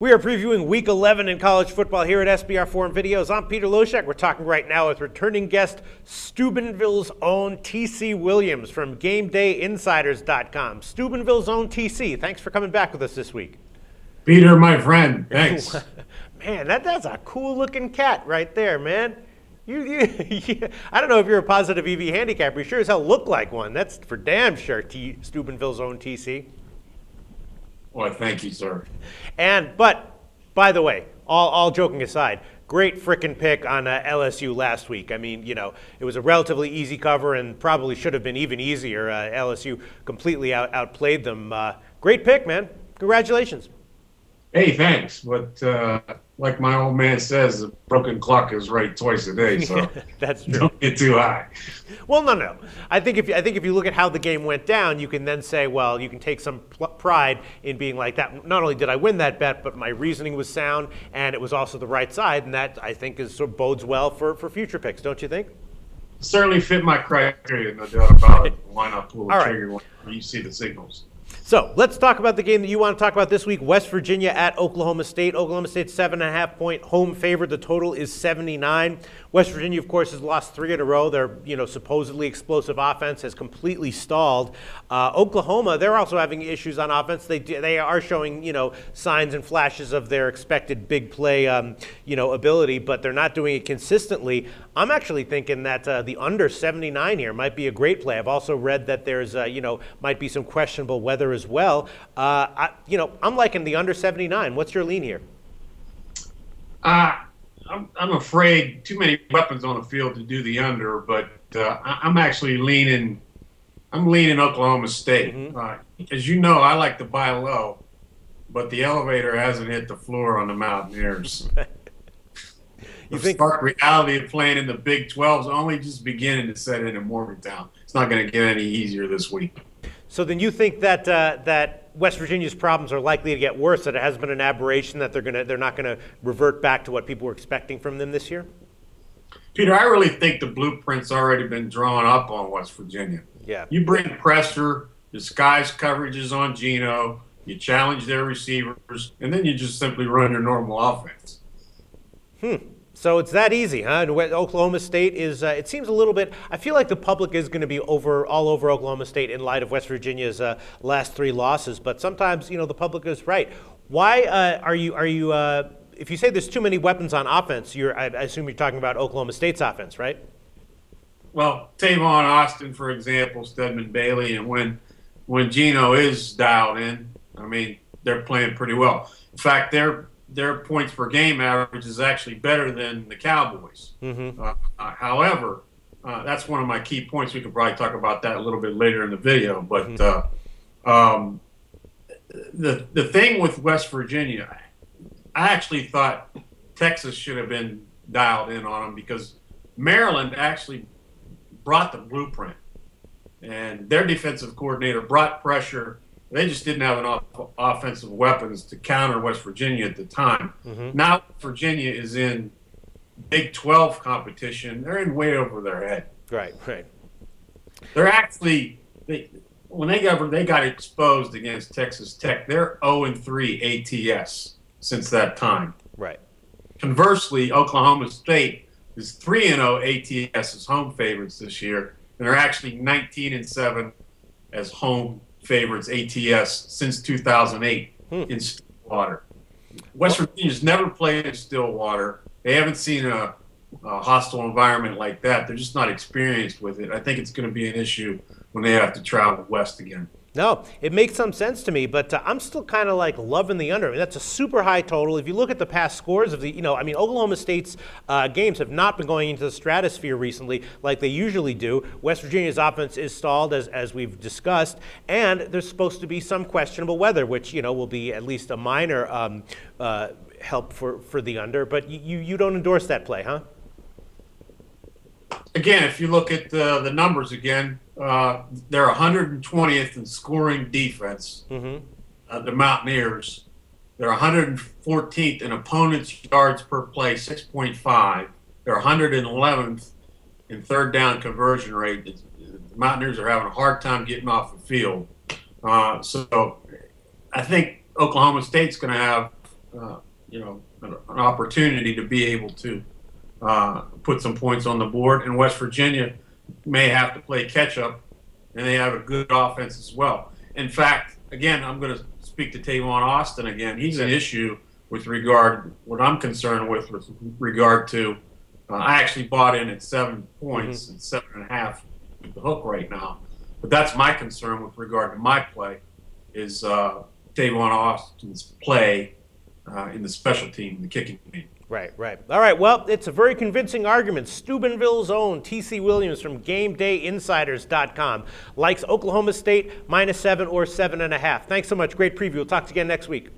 We are previewing Week 11 in college football here at SBR Forum Videos. I'm Peter Loshak. We're talking right now with returning guest Steubenville's own T.C. Williams from GameDayInsiders.com. Steubenville's own T.C., thanks for coming back with us this week. Peter, my friend, thanks. Man, that's a cool-looking cat right there, man. I don't know if you're a positive EV handicapper. You sure as hell look like one. That's for damn sure, Steubenville's own T.C. Well, thank you, sir. But by the way, all joking aside, great frickin' pick on LSU last week. I mean, you know, it was a relatively easy cover and probably should have been even easier. LSU completely outplayed them. Great pick, man. Congratulations. Hey, thanks. But like my old man says, a broken clock is right twice a day, so that's true. Don't get too high. Well, no. I think if you look at how the game went down, you can then say, well, you can take some pride in being like that. Not only did I win that bet, but my reasoning was sound, and it was also the right side, and that I think is sort of bodes well for future picks, don't you think? Certainly fit my criteria, no doubt about it. Why not pull the trigger when you see the signals? So let's talk about the game that you want to talk about this week. West Virginia at Oklahoma State. Oklahoma State's 7.5-point home favorite. The total is 79. West Virginia, of course, has lost 3 in a row. Their supposedly explosive offense has completely stalled. Oklahoma, they're also having issues on offense. They are showing signs and flashes of their expected big play ability, but they're not doing it consistently. I'm actually thinking that the under 79 here might be a great play. I've also read that there's might be some questionable weather as well. I'm liking the under 79. What's your lean here? I'm afraid too many weapons on the field to do the under, but I'm actually leaning. I'm leaning Oklahoma State. Mm-hmm. As you know, I like to buy low, but the elevator hasn't hit the floor on the Mountaineers. The stark reality of playing in the Big 12 is only just beginning to set in Morgantown. It's not going to get any easier this week. So then you think that that West Virginia's problems are likely to get worse, that it has been an aberration, that they're not going to revert back to what people were expecting from them this year? Peter, I really think the blueprint's already been drawn up on West Virginia. Yeah. You bring pressure, disguise coverages on Geno, you challenge their receivers, and then you just simply run your normal offense. So it's that easy, huh? And Oklahoma State is, it seems a little bit, I feel like the public is going to be all over Oklahoma State in light of West Virginia's last 3 losses. But sometimes, the public is right. Why are you, if you say there's too many weapons on offense, I assume you're talking about Oklahoma State's offense, right? Well, Tavon Austin, for example, Stedman Bailey, and when Geno is dialed in, I mean, they're playing pretty well. In fact, their points per game average is actually better than the Cowboys. Mm-hmm. However, that's one of my key points. We could probably talk about that a little bit later in the video. But the thing with West Virginia, I actually thought Texas should have been dialed in on them because Maryland actually brought the blueprint. And their defensive coordinator brought pressure. They just didn't have enough offensive weapons to counter West Virginia at the time. Mm-hmm. Now Virginia is in Big 12 competition. They're in way over their head. Right. They're actually when they got exposed against Texas Tech. They're 0-3 ATS since that time. Right. Conversely, Oklahoma State is 3-0 ATS as home favorites this year, and they're actually 19-7 as home favorites ATS since 2008 in Stillwater. West Virginia's never played in Stillwater. They haven't seen a hostile environment like that. They're just not experienced with it. I think it's going to be an issue when they have to travel west again. No, it makes some sense to me, but I'm still kind of like loving the under. I mean, that's a super high total. If you look at the past scores of Oklahoma State's games have not been going into the stratosphere recently like they usually do. West Virginia's offense is stalled, as we've discussed, and there's supposed to be some questionable weather, which will be at least a minor help for the under. But you don't endorse that play, huh? Again, if you look at the numbers again, they're 120th in scoring defense. Mm-hmm. The Mountaineers, they're 114th in opponents' yards per play, 6.5. They're 111th in third down conversion rate. The Mountaineers are having a hard time getting off the field. So I think Oklahoma State's going to have an opportunity to be able to put some points on the board. And West Virginia may have to play catch up, and they have a good offense as well. In fact, again, I'm going to speak to Tavon Austin again. He's an issue with regard, what I'm concerned with regard to, I actually bought in at 7 points and 7.5 with the hook right now. But that's my concern with regard to my play is Tavon Austin's play in the special team, the kicking team. Right, right. All right, well, it's a very convincing argument. Steubenville's own T.C. Williams from GameDayInsiders.com likes Oklahoma State -7 or 7.5. Thanks so much. Great preview. We'll talk to you again next week.